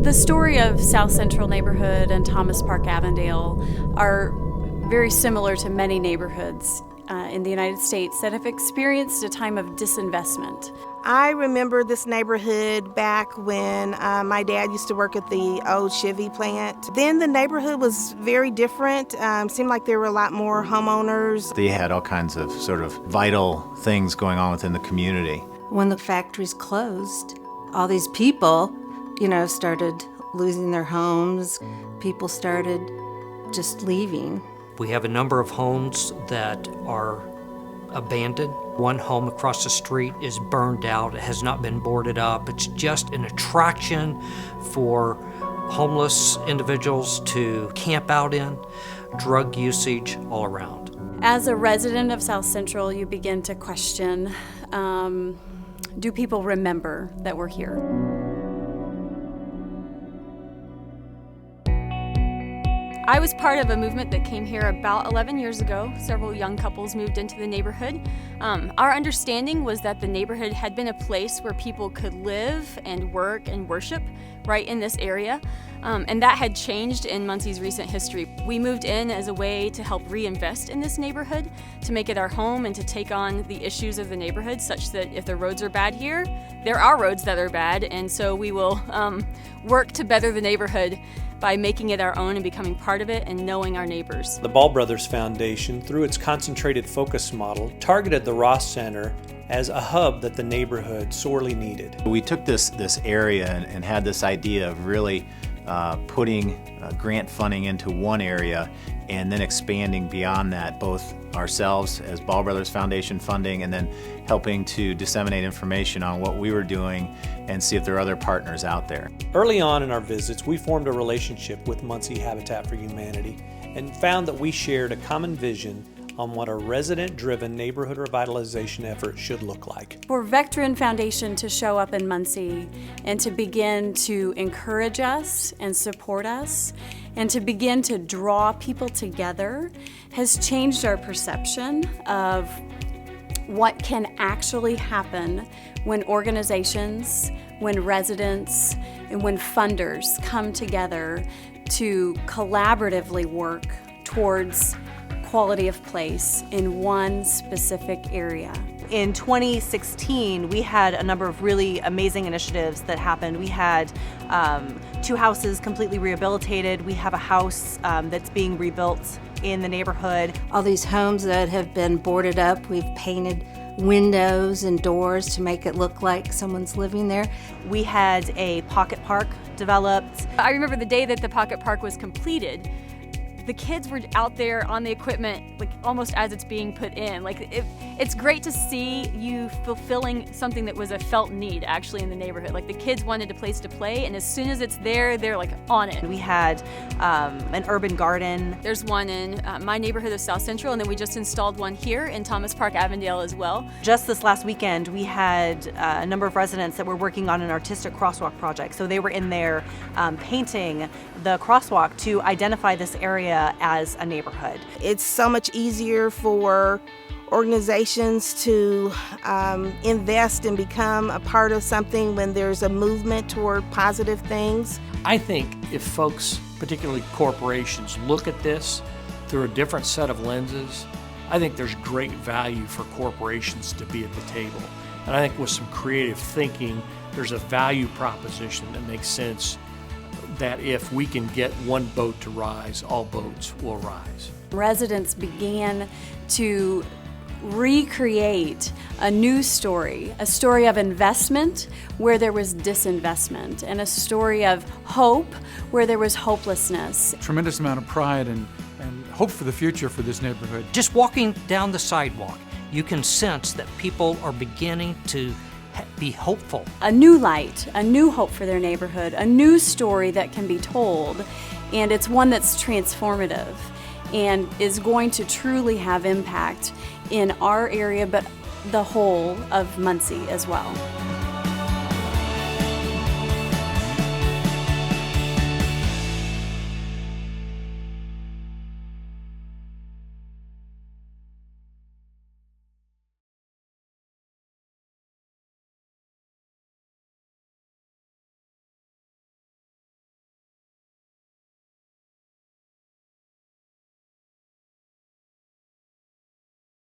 The story of South Central neighborhood and Thomas Park Avondale are very similar to many neighborhoods in the United States that have experienced a time of disinvestment. I remember this neighborhood back when my dad used to work at the old Chevy plant. Then the neighborhood was very different. Seemed like there were a lot more homeowners. They had all kinds of sort of vital things going on within the community. When the factories closed, all these people, started losing their homes. People started just leaving. We have a number of homes that are abandoned. One home across the street is burned out. It has not been boarded up. It's just an attraction for homeless individuals to camp out in, drug usage all around. As a resident of South Central, you begin to question, do people remember that we're here? I was part of a movement that came here about 11 years ago. Several young couples moved into the neighborhood. Our understanding was that the neighborhood had been a place where people could live and work and worship right in this area. And that had changed in Muncie's recent history. We moved in as a way to help reinvest in this neighborhood, to make it our home and to take on the issues of the neighborhood such that if the roads are bad here, there are roads that are bad, and so we will work to better the neighborhood by making it our own and becoming part of it and knowing our neighbors. The Ball Brothers Foundation, through its concentrated focus model, targeted the Ross Center as a hub that the neighborhood sorely needed. We took this area and had this idea of really putting grant funding into one area and then expanding beyond that, both ourselves as Ball Brothers Foundation funding and then helping to disseminate information on what we were doing and see if there are other partners out there. Early on in our visits, we formed a relationship with Muncie Habitat for Humanity and found that we shared a common vision on what a resident-driven neighborhood revitalization effort should look like. For Vectren Foundation to show up in Muncie and to begin to encourage us and support us and to begin to draw people together has changed our perception of what can actually happen when organizations, when residents, and when funders come together to collaboratively work towards quality of place in one specific area. In 2016, we had a number of really amazing initiatives that happened. We had 2 houses completely rehabilitated. We have a house that's being rebuilt in the neighborhood. All these homes that have been boarded up, we've painted windows and doors to make it look like someone's living there. We had a pocket park developed. I remember the day that the pocket park was completed. The kids were out there on the equipment, like almost as it's being put in. It's great to see you fulfilling something that was a felt need actually in the neighborhood. Like the kids wanted a place to play, and as soon as it's there, they're like on it. We had an urban garden. There's one in my neighborhood of South Central, and then we just installed one here in Thomas Park Avondale as well. Just this last weekend, we had a number of residents that were working on an artistic crosswalk project. So they were in there painting the crosswalk to identify this area as a neighborhood. It's so much easier for organizations to invest and become a part of something when there's a movement toward positive things. I think if folks, particularly corporations, look at this through a different set of lenses, I think there's great value for corporations to be at the table. And I think with some creative thinking, there's a value proposition that makes sense that if we can get one boat to rise, all boats will rise. Residents began to recreate a new story, a story of investment where there was disinvestment, and a story of hope where there was hopelessness. Tremendous amount of pride and hope for the future for this neighborhood. Just walking down the sidewalk, you can sense that people are beginning to be hopeful. A new light, a new hope for their neighborhood, a new story that can be told, and it's one that's transformative and is going to truly have impact in our area, but the whole of Muncie as well.